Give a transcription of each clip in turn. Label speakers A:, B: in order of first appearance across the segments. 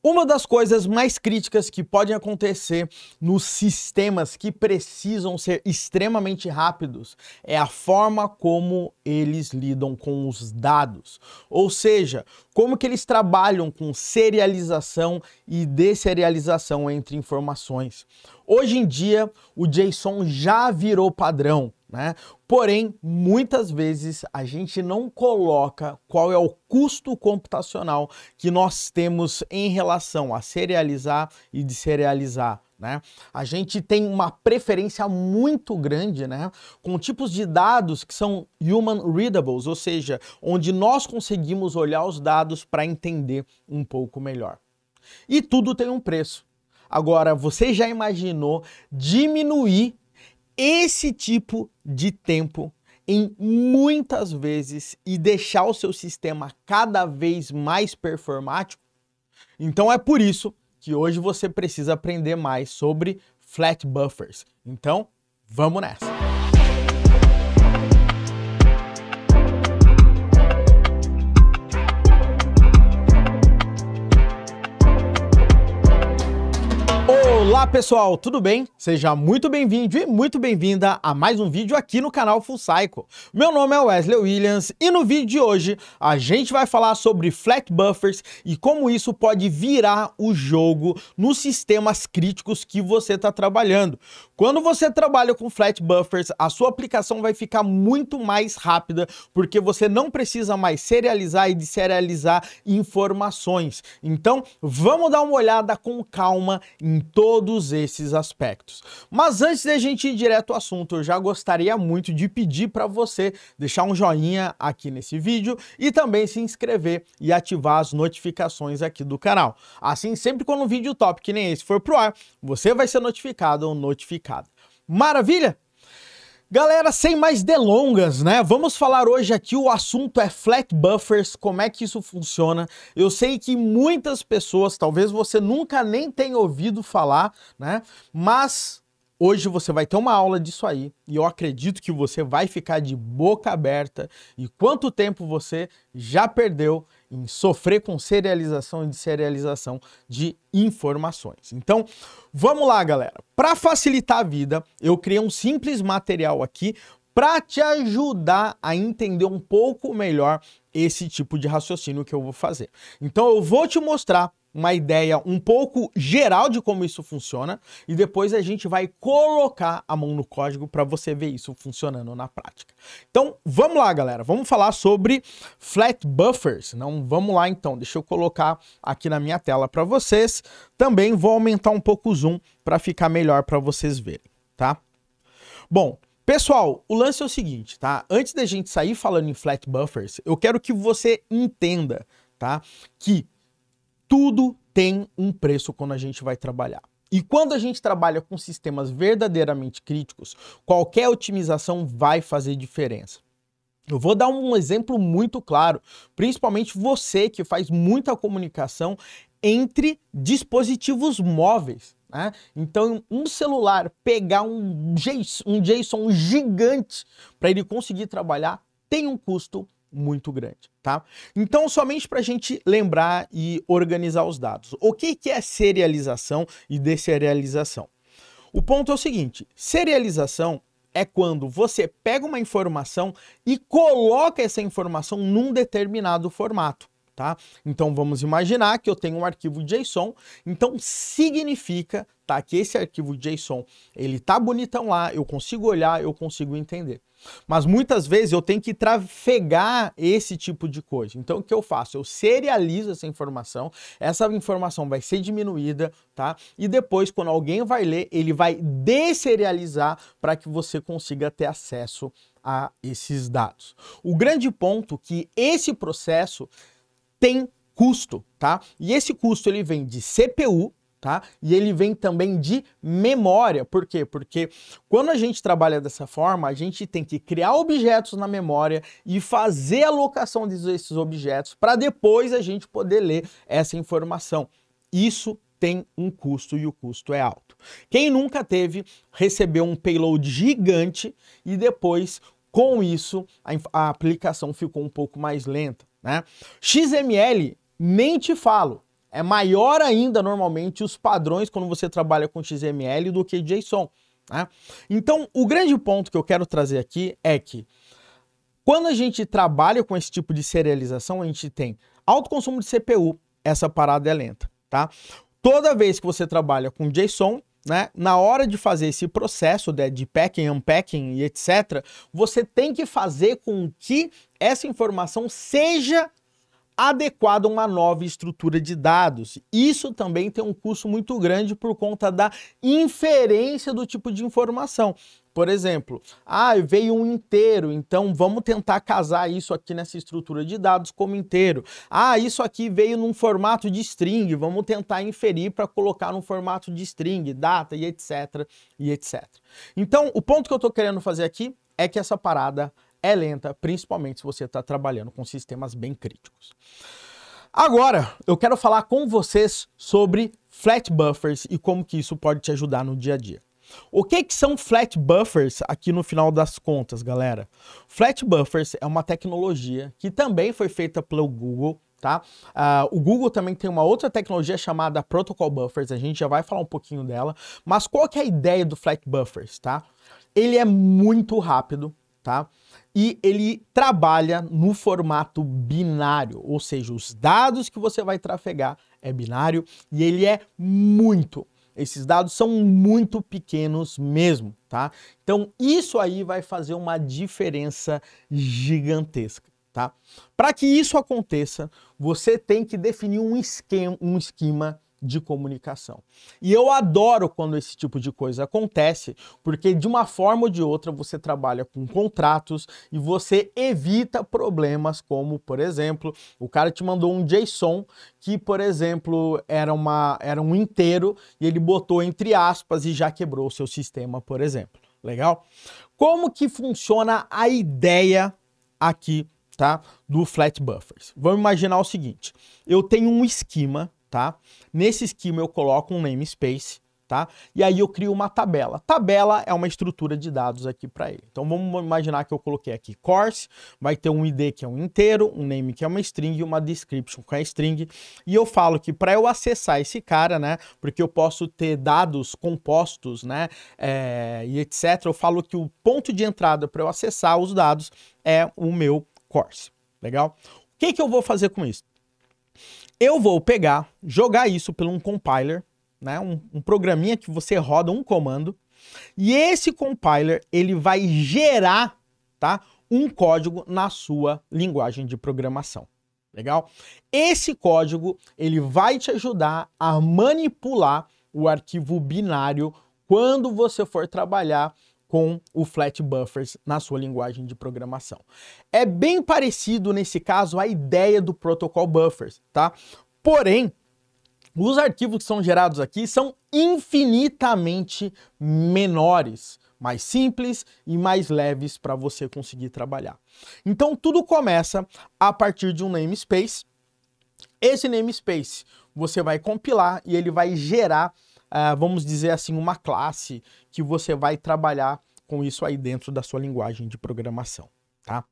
A: Uma das coisas mais críticas que podem acontecer nos sistemas que precisam ser extremamente rápidos é a forma como eles lidam com os dados. Ou seja, como que eles trabalham com serialização e desserialização entre informações. Hoje em dia, o JSON já virou padrão, né? Porém, muitas vezes a gente não coloca qual é o custo computacional que nós temos em relação a serializar e desserializar, né? A gente tem uma preferência muito grande, né, com tipos de dados que são human readables, ou seja, onde nós conseguimos olhar os dados para entender um pouco melhor. E tudo tem um preço. Agora, você já imaginou diminuir esse tipo de tempo em muitas vezes e deixar o seu sistema cada vez mais performático? Então é por isso que hoje você precisa aprender mais sobre flat buffers. Então, vamos nessa! Olá pessoal, tudo bem? Seja muito bem-vindo e muito bem-vinda a mais um vídeo aqui no canal Full Cycle. Meu nome é Wesley Williams e no vídeo de hoje a gente vai falar sobre flat buffers e como isso pode virar o jogo nos sistemas críticos que você está trabalhando. Quando você trabalha com flat buffers, a sua aplicação vai ficar muito mais rápida porque você não precisa mais serializar e desserializar informações. Então, vamos dar uma olhada com calma em todos esses aspectos. Mas antes da gente ir direto ao assunto, eu já gostaria muito de pedir para você deixar um joinha aqui nesse vídeo e também se inscrever e ativar as notificações aqui do canal. Assim, sempre quando um vídeo top que nem esse for pro ar, você vai ser notificado ou notificada. Maravilha? Galera, sem mais delongas, né? Vamos falar hoje aqui, o assunto é flat buffers, como é que isso funciona. Eu sei que muitas pessoas, talvez você nunca nem tenha ouvido falar, né? Mas hoje você vai ter uma aula disso aí e eu acredito que você vai ficar de boca aberta. E quanto tempo você já perdeu em sofrer com serialização e desserialização de informações. Então, vamos lá, galera. Para facilitar a vida, eu criei um simples material aqui para te ajudar a entender um pouco melhor esse tipo de raciocínio que eu vou fazer. Então, eu vou te mostrar uma ideia um pouco geral de como isso funciona e depois a gente vai colocar a mão no código para você ver isso funcionando na prática. Então, vamos lá, galera. Vamos falar sobre flat buffers. Não, vamos lá então. Deixa eu colocar aqui na minha tela para vocês. Também vou aumentar um pouco o zoom para ficar melhor para vocês verem, tá? Bom, pessoal, o lance é o seguinte, tá? Antes da gente sair falando em flat buffers, eu quero que você entenda, tá, que tudo tem um preço quando a gente vai trabalhar. E quando a gente trabalha com sistemas verdadeiramente críticos, qualquer otimização vai fazer diferença. Eu vou dar um exemplo muito claro, principalmente você que faz muita comunicação entre dispositivos móveis, né? Então, um celular pegar um JSON gigante para ele conseguir trabalhar tem um custo muito grande, tá? Então, somente para a gente lembrar e organizar os dados. O que é serialização e desserialização? O ponto é o seguinte, serialização é quando você pega uma informação e coloca essa informação num determinado formato, tá? Então, vamos imaginar que eu tenho um arquivo JSON, então significa, tá, que esse arquivo JSON, ele tá bonitão lá, eu consigo olhar, eu consigo entender. Mas muitas vezes eu tenho que trafegar esse tipo de coisa. Então o que eu faço? Eu serializo essa informação vai ser diminuída, tá? E depois, quando alguém vai ler, ele vai desserializar para que você consiga ter acesso a esses dados. O grande ponto é que esse processo tem custo, tá? E esse custo ele vem de CPU, tá? E ele vem também de memória. Por quê? Porque quando a gente trabalha dessa forma, a gente tem que criar objetos na memória e fazer a alocação desses objetos para depois a gente poder ler essa informação. Isso tem um custo e o custo é alto. Quem nunca recebeu um payload gigante e depois, com isso, a aplicação ficou um pouco mais lenta, né? XML, nem te falo. É maior ainda, normalmente, os padrões quando você trabalha com XML do que JSON, né? Então, o grande ponto que eu quero trazer aqui é que quando a gente trabalha com esse tipo de serialização, a gente tem alto consumo de CPU, essa parada é lenta, tá? Toda vez que você trabalha com JSON, né, na hora de fazer esse processo de packing, unpacking e etc., você tem que fazer com que essa informação seja adequada a uma nova estrutura de dados. Isso também tem um custo muito grande por conta da inferência do tipo de informação. Por exemplo, veio um inteiro, então vamos tentar casar isso aqui nessa estrutura de dados como inteiro. Isso aqui veio num formato de string, vamos tentar inferir para colocar no formato de string, data e etc, e etc. Então, o ponto que eu estou querendo fazer aqui é que essa parada é lenta, principalmente se você está trabalhando com sistemas bem críticos. Agora, eu quero falar com vocês sobre flat buffers e como que isso pode te ajudar no dia a dia. O que são flat buffers aqui no final das contas, galera? Flat buffers é uma tecnologia que também foi feita pelo Google, tá? O Google também tem uma outra tecnologia chamada Protocol Buffers, a gente já vai falar um pouquinho dela, mas qual que é a ideia do flat buffers, tá? Ele é muito rápido, tá? E ele trabalha no formato binário, ou seja, os dados que você vai trafegar é binário e ele é esses dados são muito pequenos mesmo, tá? Então isso aí vai fazer uma diferença gigantesca, tá? Para que isso aconteça, você tem que definir um esquema de comunicação. E eu adoro quando esse tipo de coisa acontece, porque de uma forma ou de outra você trabalha com contratos e você evita problemas como, por exemplo, o cara te mandou um JSON que, por exemplo, era um inteiro e ele botou entre aspas e já quebrou o seu sistema, por exemplo. Legal? Como que funciona a ideia aqui, tá, do flat buffers? Vamos imaginar o seguinte, eu tenho um esquema, tá? Nesse esquema eu coloco um namespace, tá? E aí eu crio uma tabela. Tabela é uma estrutura de dados aqui para ele. Então vamos imaginar que eu coloquei aqui course, vai ter um ID que é um inteiro, um name que é uma string e uma description que é string. E eu falo que para eu acessar esse cara, né? Porque eu posso ter dados compostos, né? E etc. Eu falo que o ponto de entrada para eu acessar os dados é o meu course. Legal? O que eu vou fazer com isso? Eu vou pegar, jogar isso por um compiler, né, um programinha que você roda um comando, e esse compiler ele vai gerar, tá, um código na sua linguagem de programação. Legal? Esse código ele vai te ajudar a manipular o arquivo binário quando você for trabalhar com o flat buffers na sua linguagem de programação. É bem parecido nesse caso a ideia do protocol buffers, tá? Porém, os arquivos que são gerados aqui são infinitamente menores, mais simples e mais leves para você conseguir trabalhar. Então tudo começa a partir de um namespace. Esse namespace você vai compilar e ele vai gerar vamos dizer assim, uma classe que você vai trabalhar com isso aí dentro da sua linguagem de programação, tá?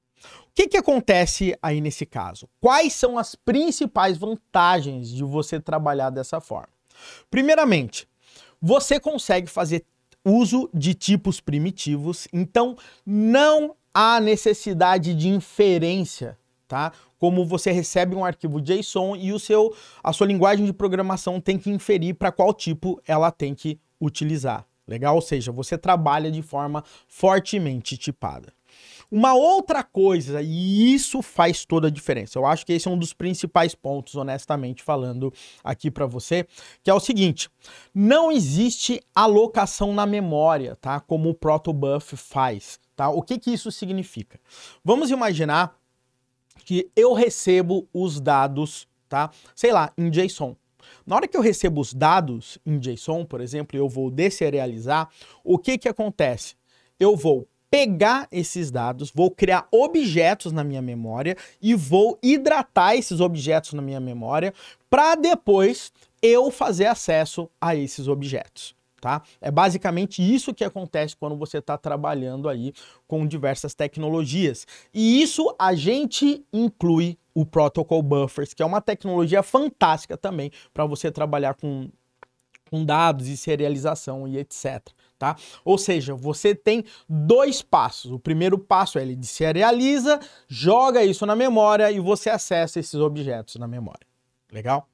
A: O que acontece aí nesse caso? Quais são as principais vantagens de você trabalhar dessa forma? Primeiramente, você consegue fazer uso de tipos primitivos, então não há necessidade de inferência, tá? Como você recebe um arquivo JSON e a sua linguagem de programação tem que inferir para qual tipo ela tem que utilizar. Legal? Ou seja, você trabalha de forma fortemente tipada. Uma outra coisa, e isso faz toda a diferença, eu acho que esse é um dos principais pontos, honestamente falando aqui para você, que é o seguinte, não existe alocação na memória, tá? Como o protobuf faz, tá? O que isso significa? Vamos imaginar que eu recebo os dados, tá? Sei lá, em JSON. Na hora que eu recebo os dados em JSON, por exemplo, eu vou deserializar, o que acontece? Eu vou pegar esses dados, vou criar objetos na minha memória e vou hidratar esses objetos na minha memória para depois eu fazer acesso a esses objetos. tá? É basicamente isso que acontece quando você está trabalhando aí com diversas tecnologias. E isso a gente inclui o Protocol Buffers, que é uma tecnologia fantástica também para você trabalhar com dados e serialização e etc, tá? Ou seja, você tem dois passos. O primeiro passo é ele serializa, joga isso na memória e você acessa esses objetos na memória. Legal?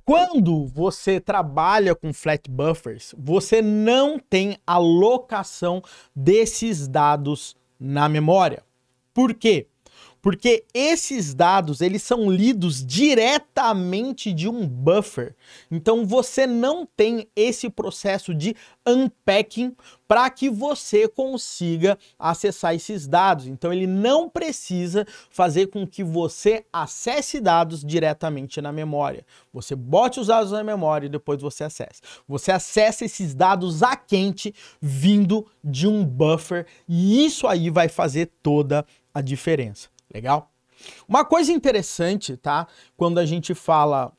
A: Quando você trabalha com flat buffers, você não tem alocação desses dados na memória. Por quê? Porque esses dados, eles são lidos diretamente de um buffer. Então você não tem esse processo de unpacking para que você consiga acessar esses dados. Então ele não precisa fazer com que você acesse dados diretamente na memória. Você bote os dados na memória e depois você acessa. Você acessa esses dados a quente vindo de um buffer e isso aí vai fazer toda a diferença. Legal? Uma coisa interessante, tá? Quando a gente fala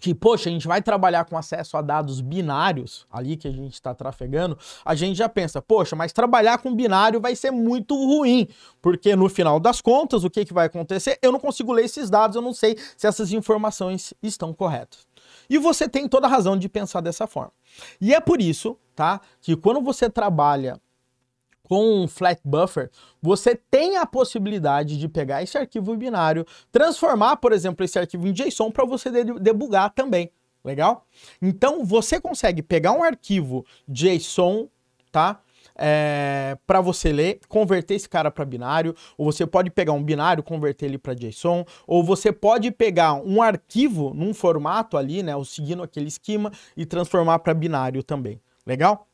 A: que, poxa, a gente vai trabalhar com acesso a dados binários, ali que a gente está trafegando, a gente já pensa, poxa, mas trabalhar com binário vai ser muito ruim, porque no final das contas, o que vai acontecer? Eu não consigo ler esses dados, eu não sei se essas informações estão corretas. E você tem toda a razão de pensar dessa forma. E é por isso, tá, que quando você trabalha com um flat buffer, você tem a possibilidade de pegar esse arquivo binário, transformar, por exemplo, esse arquivo em JSON para você debugar também, legal? Então, você consegue pegar um arquivo JSON, tá? Para você ler, converter esse cara para binário, ou você pode pegar um binário, converter ele para JSON, ou você pode pegar um arquivo num formato ali, né, ou seguindo aquele esquema e transformar para binário também, legal?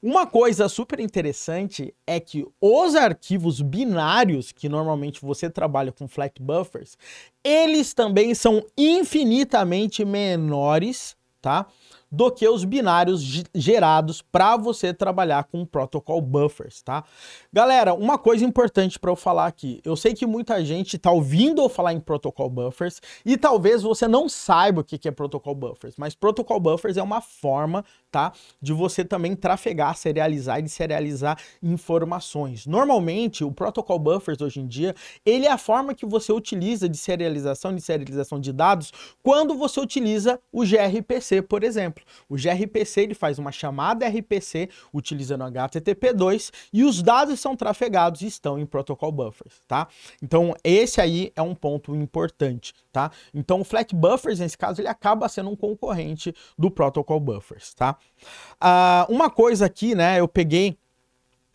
A: Uma coisa super interessante é que os arquivos binários, que normalmente você trabalha com flat buffers, eles também são infinitamente menores, tá, do que os binários gerados para você trabalhar com protocol buffers, tá? Galera, uma coisa importante para eu falar aqui, eu sei que muita gente está ouvindo eu falar em protocol buffers e talvez você não saiba o que é protocol buffers, mas protocol buffers é uma forma, tá, de você também trafegar, serializar e deserializar informações. Normalmente, o protocol buffers hoje em dia, ele é a forma que você utiliza de serialização de dados quando você utiliza o gRPC, por exemplo. O gRPC ele faz uma chamada RPC utilizando HTTP2 e os dados são trafegados e estão em protocol buffers, tá? Então esse aí é um ponto importante, tá? Então o flat buffers nesse caso ele acaba sendo um concorrente do protocol buffers, tá? Uma coisa aqui, né? Eu peguei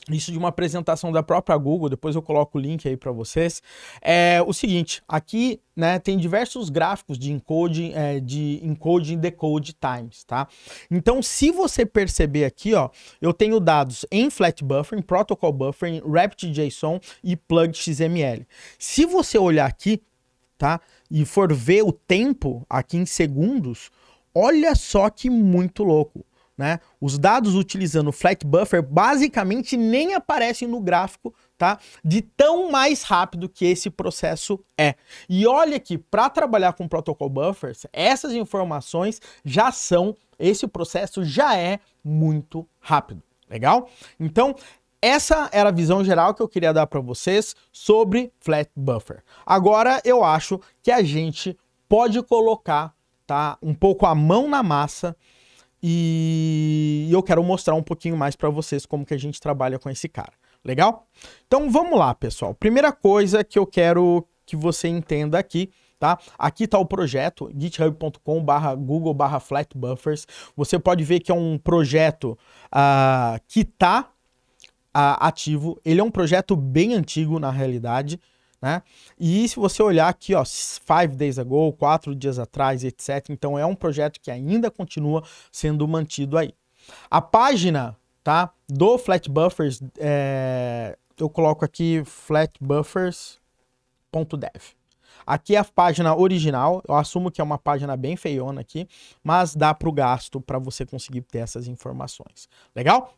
A: isso de uma apresentação da própria Google, depois eu coloco o link aí para vocês. É o seguinte, aqui, né, tem diversos gráficos de encoding, e decode times, tá? Então, se você perceber aqui, ó, eu tenho dados em flat buffer, em protocol buffer, em RapidJSON e plug XML. Se você olhar aqui, tá, e for ver o tempo aqui em segundos, olha só que muito louco. Né? Os dados utilizando o flat buffer basicamente nem aparecem no gráfico, tá? De tão mais rápido que esse processo é. E olha que para trabalhar com protocol buffers, essas informações já são, esse processo já é muito rápido, legal? Então, essa era a visão geral que eu queria dar para vocês sobre flat buffer. Agora eu acho que a gente pode colocar, tá, um pouco a mão na massa e eu quero mostrar um pouquinho mais para vocês como que a gente trabalha com esse cara. Legal? Então vamos lá, pessoal. Primeira coisa que eu quero que você entenda aqui, tá? Aqui está o projeto github.com/google/flatbuffers. Você pode ver que é um projeto que está ativo. Ele é um projeto bem antigo na realidade, né? E se você olhar aqui, ó, 5 days ago, 4 dias atrás, etc. Então é um projeto que ainda continua sendo mantido aí. A página, tá, do Flatbuffers, eu coloco aqui flatbuffers.dev. Aqui é a página original, eu assumo que é uma página bem feiona aqui, mas dá para o gasto para você conseguir ter essas informações. Legal?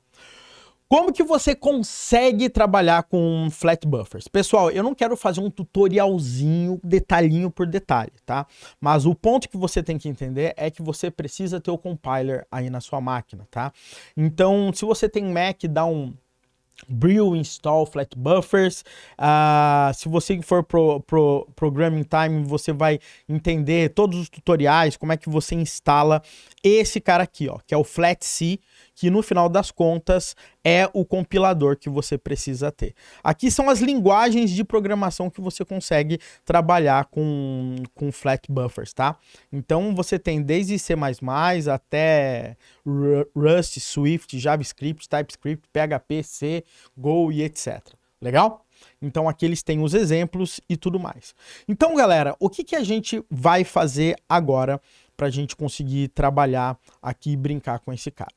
A: Como que você consegue trabalhar com flat buffers? Pessoal, eu não quero fazer um tutorialzinho, detalhinho por detalhe, tá? Mas o ponto que você tem que entender é que você precisa ter o compiler aí na sua máquina, tá? Então, se você tem Mac, dá um brew install flat buffers. Se você for pro Programming Time, você vai entender todos os tutoriais, como é que você instala esse cara aqui, ó, que é o FlatC, que no final das contas é o compilador que você precisa ter. Aqui são as linguagens de programação que você consegue trabalhar com flat buffers, tá? Então você tem desde C++ até Rust, Swift, JavaScript, TypeScript, PHP, C, Go e etc. Legal? Então aqui eles têm os exemplos e tudo mais. Então, galera, o que a gente vai fazer agora para a gente conseguir trabalhar aqui e brincar com esse cara?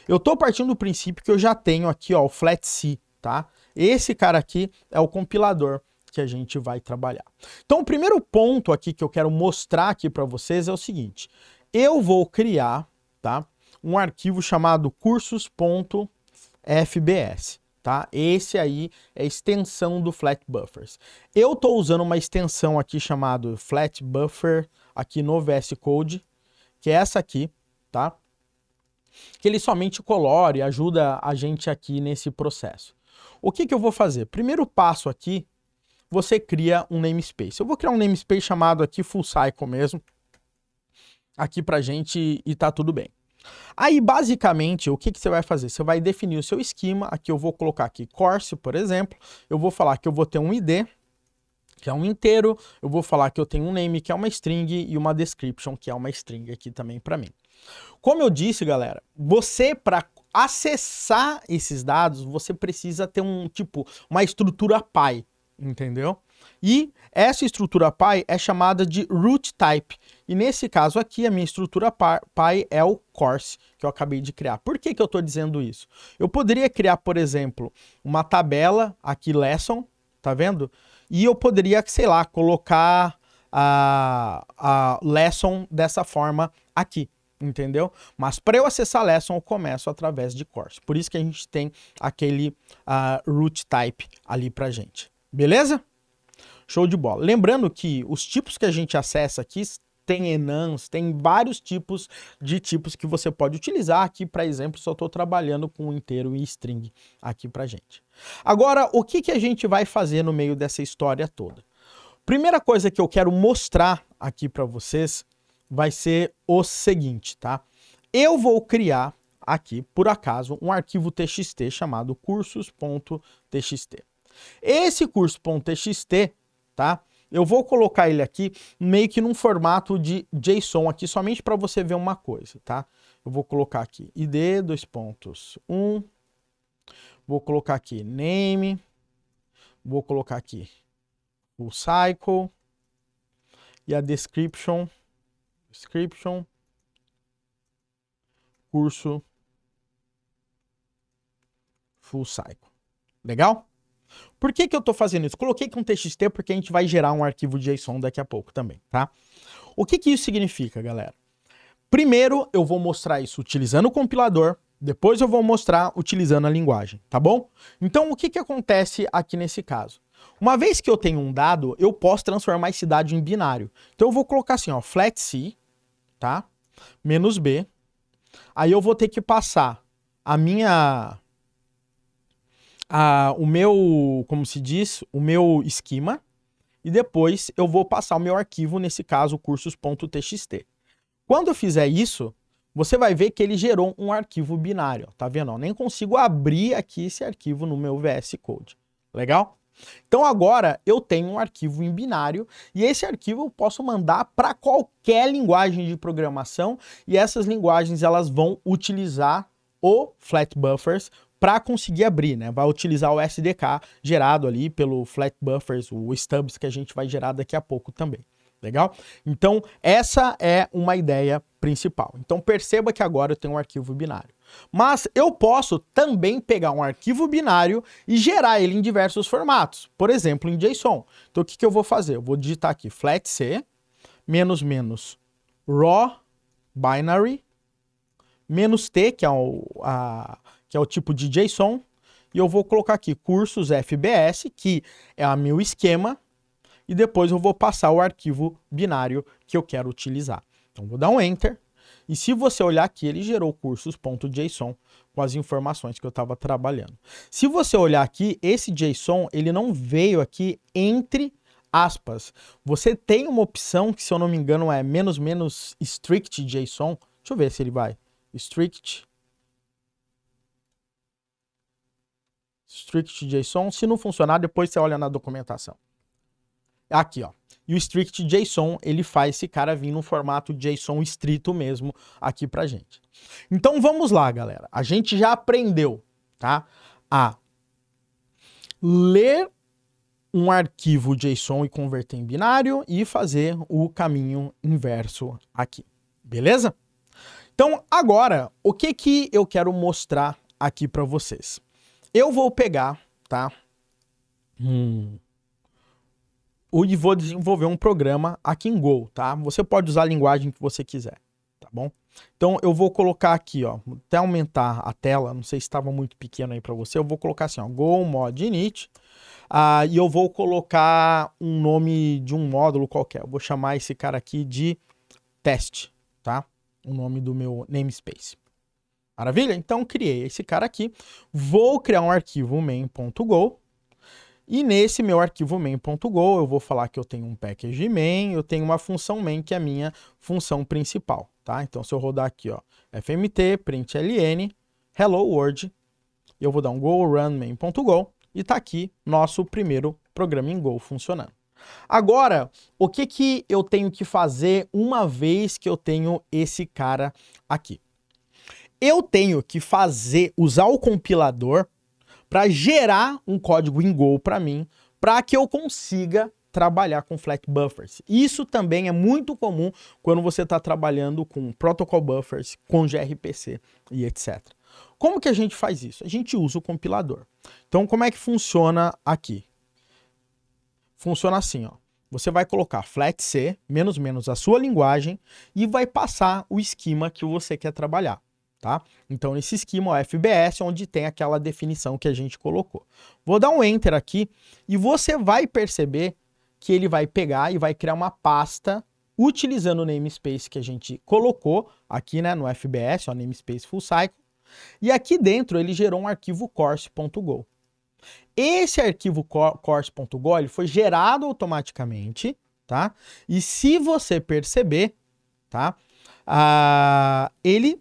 A: Eu tô partindo do princípio que eu já tenho aqui, ó, o FlatC, tá? Esse cara aqui é o compilador que a gente vai trabalhar. Então, o primeiro ponto aqui que eu quero mostrar aqui para vocês é o seguinte. Eu vou criar, tá, um arquivo chamado cursos.fbs, tá? Esse aí é a extensão do Flat Buffers. Eu tô usando uma extensão aqui chamada Flat Buffer aqui no VS Code, que é essa aqui, tá? Que ele somente colore e ajuda a gente aqui nesse processo. O que eu vou fazer? Primeiro passo aqui, você cria um namespace. Eu vou criar um namespace chamado aqui Full Cycle mesmo, aqui pra gente e tá tudo bem. Aí, basicamente, o que você vai fazer? Você vai definir o seu esquema. Aqui eu vou colocar aqui course, por exemplo. Eu vou falar que eu vou ter um ID, que é um inteiro. Eu vou falar que eu tenho um name, que é uma string, e uma description, que é uma string aqui também para mim. Como eu disse, galera, você, para acessar esses dados, você precisa ter uma estrutura PY, entendeu? E essa estrutura PY é chamada de root type. E nesse caso aqui, a minha estrutura PY é o course que eu acabei de criar. Por que eu estou dizendo isso? Eu poderia criar, por exemplo, uma tabela aqui, lesson, tá vendo? E eu poderia, sei lá, colocar a lesson dessa forma aqui, entendeu? Mas para eu acessar a lesson, eu começo através de course. Por isso que a gente tem aquele root type ali pra gente. Beleza? Show de bola. Lembrando que os tipos que a gente acessa aqui tem enums, tem vários tipos que você pode utilizar aqui, por exemplo, se eu estou trabalhando com inteiro e string aqui pra gente. Agora, o que a gente vai fazer no meio dessa história toda? Primeira coisa que eu quero mostrar aqui para vocês vai ser o seguinte, tá? Eu vou criar aqui, por acaso, um arquivo txt chamado cursos.txt. Esse curso.txt, tá? Eu vou colocar ele aqui meio que num formato de JSON aqui, somente para você ver uma coisa, tá? Eu vou colocar aqui id, 2.1, vou colocar aqui name, vou colocar aqui o cycle e a description curso full cycle. Legal? Por que eu tô fazendo isso? Coloquei com TXT porque a gente vai gerar um arquivo JSON daqui a pouco também, tá? O que isso significa, galera? Primeiro, eu vou mostrar isso utilizando o compilador, depois eu vou mostrar utilizando a linguagem, tá bom? Então, o que acontece aqui nesse caso? Uma vez que eu tenho um dado, eu posso transformar esse dado em binário. Então, eu vou colocar assim, ó, flatC, tá? Menos B. Aí eu vou ter que passar o meu esquema, e depois eu vou passar o meu arquivo, nesse caso, cursos.txt. Quando eu fizer isso, você vai ver que ele gerou um arquivo binário, tá vendo? Eu nem consigo abrir aqui esse arquivo no meu VS Code. Legal? Então agora eu tenho um arquivo em binário e esse arquivo eu posso mandar para qualquer linguagem de programação e essas linguagens elas vão utilizar o Flat Buffers para conseguir abrir, né? Vai utilizar o SDK gerado ali pelo Flat Buffers, o stubs que a gente vai gerar daqui a pouco também. Legal? Então, essa é uma ideia principal. Então, perceba que agora eu tenho um arquivo binário. Mas eu posso também pegar um arquivo binário e gerar ele em diversos formatos. Por exemplo, em JSON. Então, o que eu vou fazer? Eu vou digitar aqui flatc, raw binary, -t, que é o tipo de JSON, e eu vou colocar aqui cursos FBS, que é o meu esquema, e depois eu vou passar o arquivo binário que eu quero utilizar. Então vou dar um Enter, e se você olhar aqui, ele gerou cursos.json com as informações que eu estava trabalhando. Se você olhar aqui, esse JSON, ele não veio aqui entre aspas. Você tem uma opção que, se eu não me engano, é -- strict JSON. Deixa eu ver se ele vai. Strict JSON. Se não funcionar, depois você olha na documentação. Aqui, ó. E o strict JSON, ele faz esse cara vir no formato JSON estrito mesmo aqui pra gente. Então vamos lá, galera. A gente já aprendeu, tá? A ler um arquivo JSON e converter em binário e fazer o caminho inverso aqui. Beleza? Então agora, o que eu quero mostrar aqui pra vocês? Eu vou pegar, tá? E vou desenvolver um programa aqui em Go, tá? Você pode usar a linguagem que você quiser, tá bom? Então eu vou colocar aqui, ó, até aumentar a tela, não sei se estava muito pequeno aí para você, eu vou colocar assim, ó, Go mod init, e eu vou colocar um nome de um módulo qualquer, eu vou chamar esse cara aqui de teste, tá? O nome do meu namespace. Maravilha? Então criei esse cara aqui, vou criar um arquivo main.go, e nesse meu arquivo main.go eu vou falar que eu tenho um package main, eu tenho uma função main que é a minha função principal, tá? Então se eu rodar aqui, ó, fmt, println, hello world, eu vou dar um go run main.go e tá aqui nosso primeiro programa em Go funcionando. Agora, o que eu tenho que fazer uma vez que eu tenho esse cara aqui? Eu tenho que usar o compilador para gerar um código em Go para mim, para que eu consiga trabalhar com flat buffers. Isso também é muito comum quando você está trabalhando com protocol buffers, com gRPC e etc. Como que a gente faz isso? A gente usa o compilador. Então, como é que funciona aqui? Funciona assim, ó. Você vai colocar flat C, -- a sua linguagem, e vai passar o esquema que você quer trabalhar. Tá? Então, nesse esquema, o FBS, onde tem aquela definição que a gente colocou. Vou dar um Enter aqui e você vai perceber que ele vai pegar e vai criar uma pasta utilizando o namespace que a gente colocou aqui, né, no FBS, o namespace full cycle. E aqui dentro ele gerou um arquivo course.go. Esse arquivo course.go ele foi gerado automaticamente, tá? E se você perceber, tá? Ele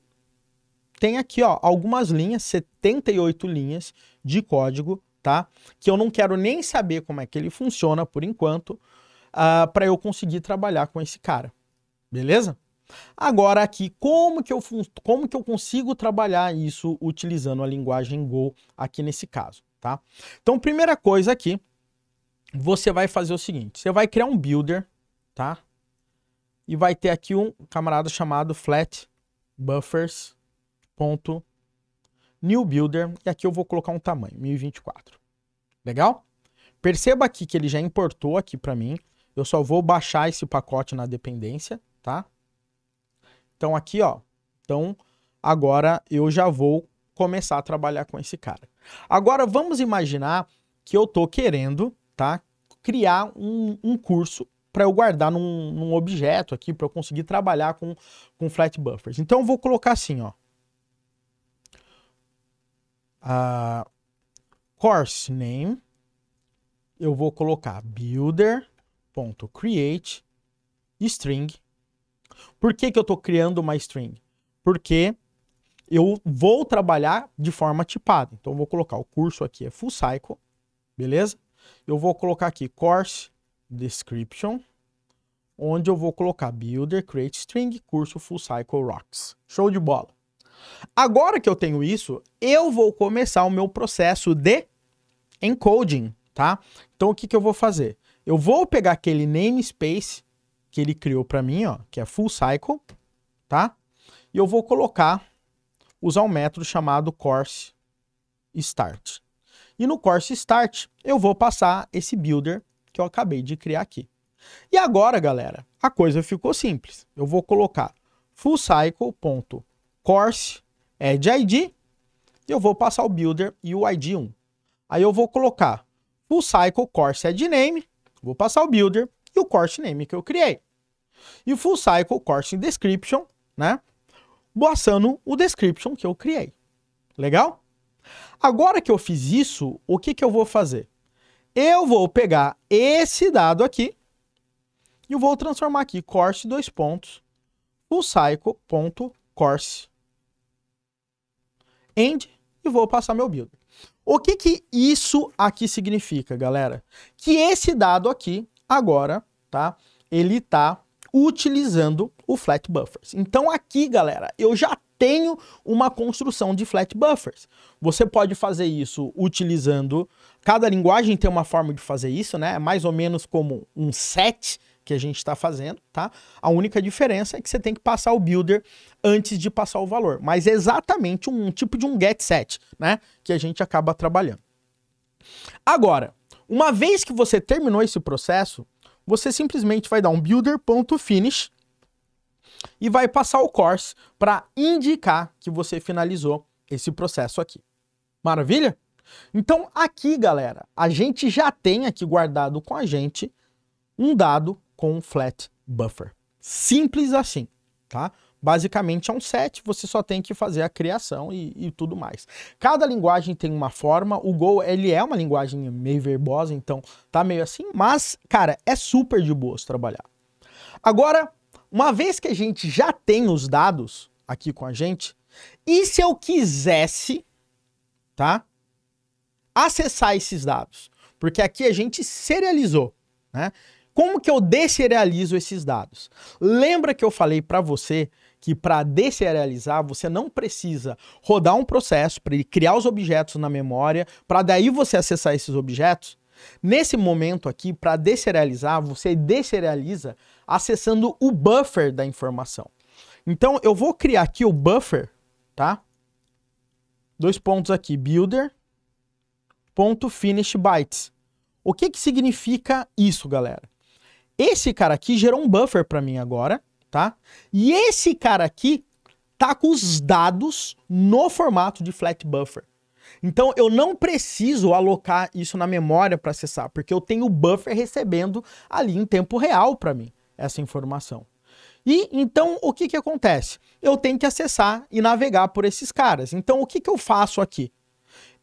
A: tem aqui, ó, algumas linhas, 78 linhas de código, tá? Que eu não quero nem saber como é que ele funciona por enquanto, para eu conseguir trabalhar com esse cara, beleza? Agora aqui, como que eu consigo trabalhar isso utilizando a linguagem Go aqui nesse caso, tá? Então, primeira coisa aqui, você vai fazer o seguinte, você vai criar um builder, tá? E vai ter aqui um camarada chamado flat buffers new builder, e aqui eu vou colocar um tamanho, 1024. Legal? Perceba aqui que ele já importou aqui para mim. Eu só vou baixar esse pacote na dependência, tá? Então aqui, ó. Então agora eu já vou começar a trabalhar com esse cara. Agora vamos imaginar que eu tô querendo, tá? Criar um curso para eu guardar num objeto aqui, para eu conseguir trabalhar com flat buffers. Então eu vou colocar assim, ó. Course name, eu vou colocar builder.create string. Por que eu estou criando uma string? Porque eu vou trabalhar de forma tipada. Então eu vou colocar o curso aqui é full cycle, beleza? Eu vou colocar aqui course description, onde eu vou colocar builder create string curso full cycle rocks. Show de bola. Agora que eu tenho isso, eu vou começar o meu processo de encoding, tá? Então o que eu vou fazer? Eu vou pegar aquele namespace que ele criou para mim, ó, que é full cycle, tá? E eu vou usar um método chamado course start. E no course start, eu vou passar esse builder que eu acabei de criar aqui. E agora, galera, a coisa ficou simples. Eu vou colocar full cycle.course add ID e eu vou passar o builder e o ID 1. Aí eu vou colocar full cycle course add name, vou passar o builder e o course name que eu criei. E full cycle course description, né? Passando o description que eu criei. Legal? Agora que eu fiz isso, o que eu vou fazer? Eu vou pegar esse dado aqui e eu vou transformar aqui course fullcycle.course end e vou passar meu builder. O que isso aqui significa, galera? Que esse dado aqui, agora, tá? Ele tá utilizando o flat buffers. Então aqui, galera, eu já tenho uma construção de flat buffers. Você pode fazer isso utilizando... Cada linguagem tem uma forma de fazer isso, né? É mais ou menos como um set que a gente está fazendo, tá? A única diferença é que você tem que passar o builder antes de passar o valor. Mas é exatamente um tipo de um get set, né? Que a gente acaba trabalhando. Agora, uma vez que você terminou esse processo, você simplesmente vai dar um builder.finish e vai passar o course para indicar que você finalizou esse processo aqui. Maravilha? Então aqui, galera, a gente já tem aqui guardado com a gente um dado com flat buffer. Simples assim, tá? Basicamente é um set, você só tem que fazer a criação e tudo mais. Cada linguagem tem uma forma, o Go, ele é uma linguagem meio verbosa, então tá meio assim, mas, cara, é super de boas trabalhar. Agora, uma vez que a gente já tem os dados aqui com a gente, e se eu quisesse, tá, acessar esses dados? Porque aqui a gente serializou, né? Como que eu deserializo esses dados? Lembra que eu falei para você que para deserializar você não precisa rodar um processo para ele criar os objetos na memória, para daí você acessar esses objetos? Nesse momento aqui, para deserializar, você deserializa acessando o buffer da informação. Então eu vou criar aqui o buffer, tá? Dois pontos aqui, builder.finishBytes. O que significa isso, galera? Esse cara aqui gerou um buffer para mim agora, tá? E esse cara aqui tá com os dados no formato de flat buffer. Então eu não preciso alocar isso na memória para acessar, porque eu tenho o buffer recebendo ali em tempo real para mim essa informação. E então o que acontece? Eu tenho que acessar e navegar por esses caras. Então o que eu faço aqui?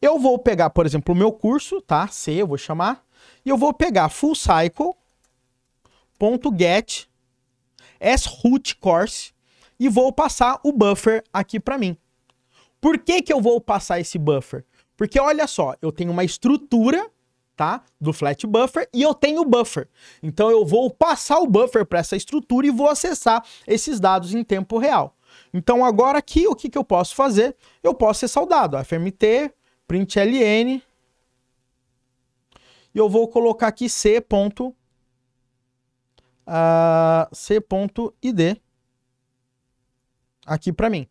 A: Eu vou pegar, por exemplo, o meu curso, tá? C, eu vou chamar, e eu vou pegar fullcycle.get sroot course e vou passar o buffer aqui para mim. Por que eu vou passar esse buffer? Porque olha só, eu tenho uma estrutura, tá, do flat buffer e eu tenho o buffer. Então eu vou passar o buffer para essa estrutura e vou acessar esses dados em tempo real. Então agora aqui o que eu posso fazer? Eu posso acessar o dado, fmt, println, e eu vou colocar aqui c.id aqui para mim.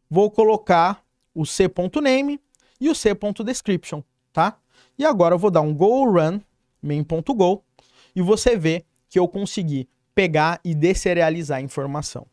A: Vou colocar o c.name e o c.description, tá? E agora eu vou dar um go run main.go e você vê que eu consegui pegar e deserializar a informação.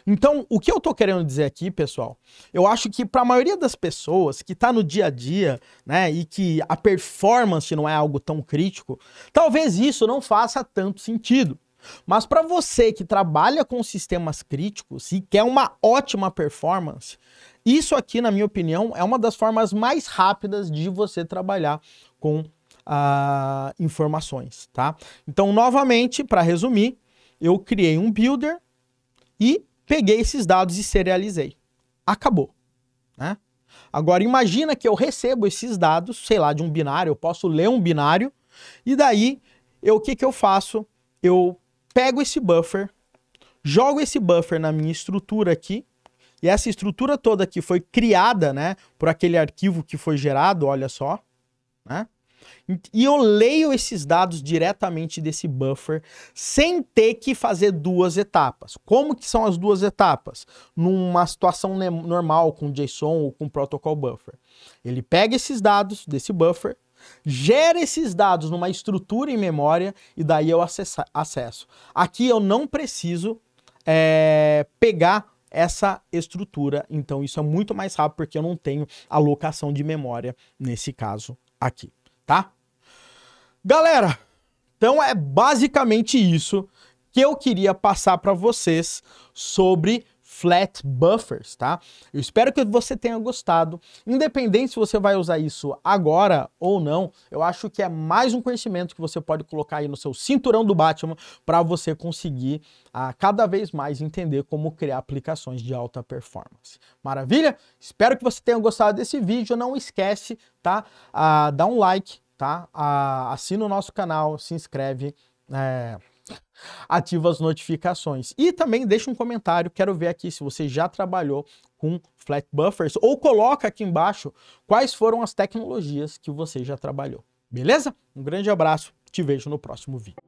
A: Então, o que eu tô querendo dizer aqui, pessoal, eu acho que para a maioria das pessoas que tá no dia a dia, né, e que a performance não é algo tão crítico, talvez isso não faça tanto sentido. Mas para você que trabalha com sistemas críticos e quer uma ótima performance, isso aqui, na minha opinião, é uma das formas mais rápidas de você trabalhar com informações, tá? Então, novamente, para resumir, eu criei um builder e peguei esses dados e serializei. Acabou, né? Agora, imagina que eu recebo esses dados, sei lá, de um binário, eu posso ler um binário, e daí, o que eu faço? Eu pego esse buffer, jogo esse buffer na minha estrutura aqui, e essa estrutura toda aqui foi criada, né, por aquele arquivo que foi gerado, olha só, né? E eu leio esses dados diretamente desse buffer sem ter que fazer duas etapas. Como que são as duas etapas? Numa situação normal com JSON ou com protocol buffer. Ele pega esses dados desse buffer, gera esses dados numa estrutura em memória e daí eu acesso. Aqui eu não preciso pegar essa estrutura, então isso é muito mais rápido porque eu não tenho alocação de memória nesse caso aqui, tá? Galera, então é basicamente isso que eu queria passar para vocês sobre flat buffers, tá? Eu espero que você tenha gostado. Independente se você vai usar isso agora ou não, eu acho que é mais um conhecimento que você pode colocar aí no seu cinturão do Batman para você conseguir cada vez mais entender como criar aplicações de alta performance. Maravilha? Espero que você tenha gostado desse vídeo. Não esquece, tá? Dá um like, tá? Assina o nosso canal, se inscreve, ativa as notificações e também deixa um comentário, quero ver aqui se você já trabalhou com flat buffers ou coloca aqui embaixo quais foram as tecnologias que você já trabalhou, beleza? Um grande abraço, te vejo no próximo vídeo.